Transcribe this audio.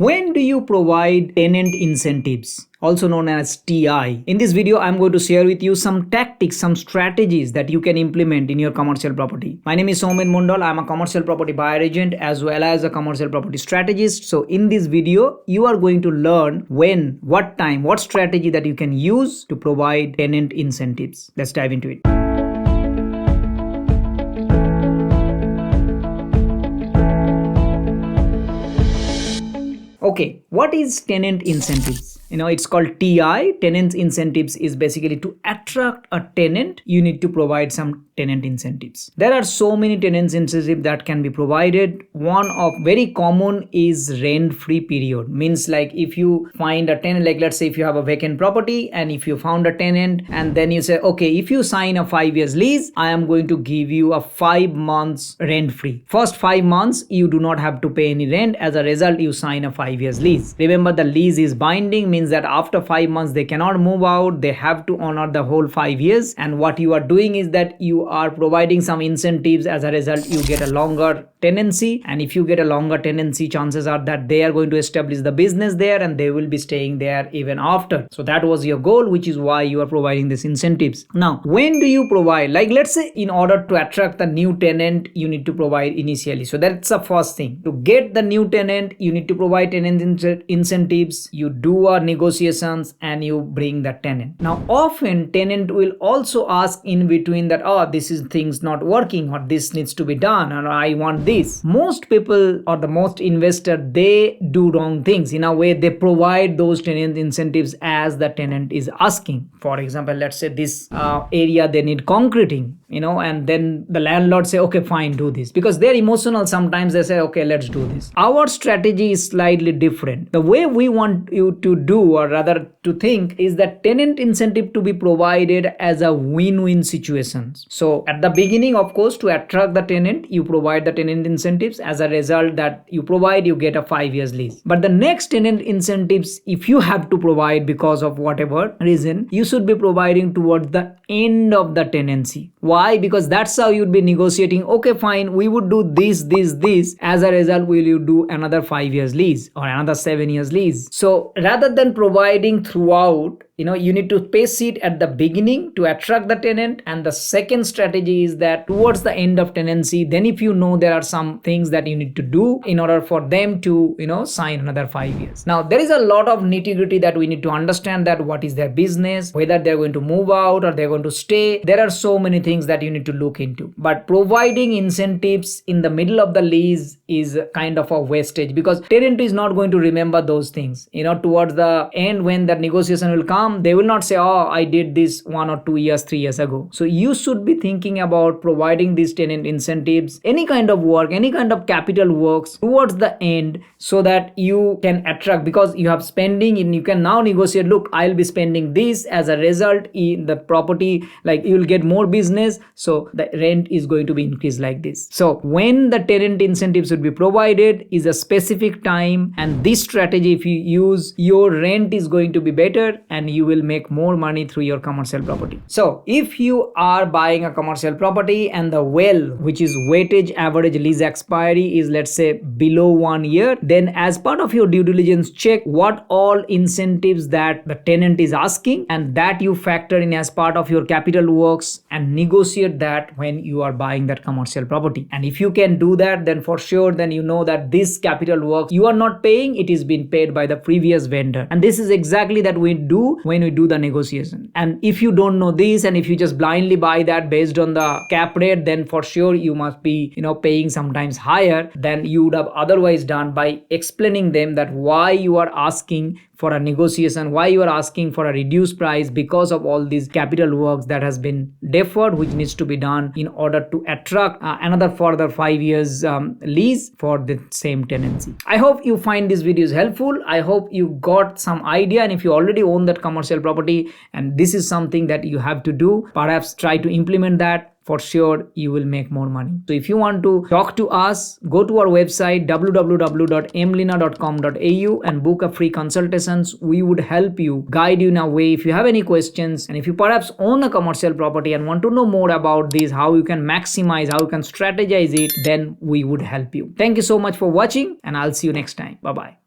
When do you provide tenant incentives, also known as TI? In this video, I'm going to share with you some tactics, some strategies that you can implement in your commercial property. My name is Soumen Mondal. I'm a commercial property buyer agent as well as a commercial property strategist. So in this video, you are going to learn when, what time, what strategy that you can use to provide tenant incentives. Let's dive into it. Okay, what is tenant incentives? It's called TI. Tenant incentives is basically to attract a tenant, you need to provide some tenant incentives. There are so many tenant incentives that can be provided. One of very common is rent-free period. Means like if you find a tenant, like let's say if you have a vacant property and if you found a tenant and then you say, okay, if you sign a 5 years lease, I am going to give you a 5 months rent-free. First 5 months, you do not have to pay any rent. As a result, you sign a 5 years lease. Remember, the lease is binding, means that after 5 months they cannot move out, they have to honor the whole 5 years. And what you are doing is that you are providing some incentives. As a result, you get a longer tenancy, and if you get a longer tenancy, chances are that they are going to establish the business there and they will be staying there even after. So that was your goal, which is why you are providing these incentives. Now, when do you provide? Like let's say in order to attract the new tenant, you need to provide initially. So that's the first thing. To get the new tenant, you need to provide tenant incentives. You do a negotiations and you bring the tenant. Now, often tenant will also ask in between that, oh, this is things not working, or this needs to be done, or I want this. Most people or the most investor, they do wrong things. In a way, they provide those tenant incentives as the tenant is asking. For example, let's say this area they need concreting, and then the landlord say, okay, fine, do this, because they're emotional. Sometimes they say, okay, let's do this. Our strategy is slightly different. The way we want you to do, or rather to think, is that tenant incentive to be provided as a win-win situation. So at the beginning, of course, to attract the tenant, you provide the tenant incentives. As a result that you provide, you get a 5 years lease. But the next tenant incentives, if you have to provide because of whatever reason, you should be providing towards the end of the tenancy. Why? Because that's how you'd be negotiating. Okay, fine, we would do this. As a result, will you do another 5 years lease or another 7 years lease? So rather than providing throughout, you need to pace it at the beginning to attract the tenant. And the second strategy is that towards the end of tenancy, then if you know there are some things that you need to do in order for them to, sign another 5 years. Now, there is a lot of nitty-gritty that we need to understand, that what is their business, whether they're going to move out or they're going to stay. There are so many things that you need to look into. But providing incentives in the middle of the lease is kind of a wastage, because tenant is not going to remember those things. Towards the end, when the negotiation will come, they will not say, oh, I did this 1 or 2 years, 3 years ago. So you should be thinking about providing these tenant incentives, any kind of work, any kind of capital works towards the end, so that you can attract, because you have spending and you can now negotiate, look, I'll be spending this. As a result, in the property, like you will get more business, so the rent is going to be increased like this. So when the tenant incentives should be provided is a specific time, and this strategy, if you use, your rent is going to be better and you will make more money through your commercial property. So if you are buying a commercial property and the which is weightage average lease expiry is, let's say, below 1 year, then as part of your due diligence, check what all incentives that the tenant is asking, and that you factor in as part of your capital works and negotiate that when you are buying that commercial property. And if you can do that, then for sure, then you know that this capital works you are not paying, it is being paid by the previous vendor. And this is exactly that we do when we do the negotiation. And if you don't know this, and if you just blindly buy that based on the cap rate, then for sure you must be paying sometimes higher than you would have otherwise done, by explaining them that why you are asking for a negotiation, why you are asking for a reduced price, because of all these capital works that has been deferred, which needs to be done in order to attract another further 5 years lease for the same tenancy. I hope you find this video is helpful. I hope you got some idea, and if you already own that commercial property and this is something that you have to do, perhaps try to implement that. For sure you will make more money. So if you want to talk to us, go to our website www.mlina.com.au and book a free consultations. We would help you, guide you in a way. If you have any questions, and if you perhaps own a commercial property and want to know more about this, how you can maximize, how you can strategize it, then we would help you. Thank you so much for watching, and I'll see you next time. Bye bye.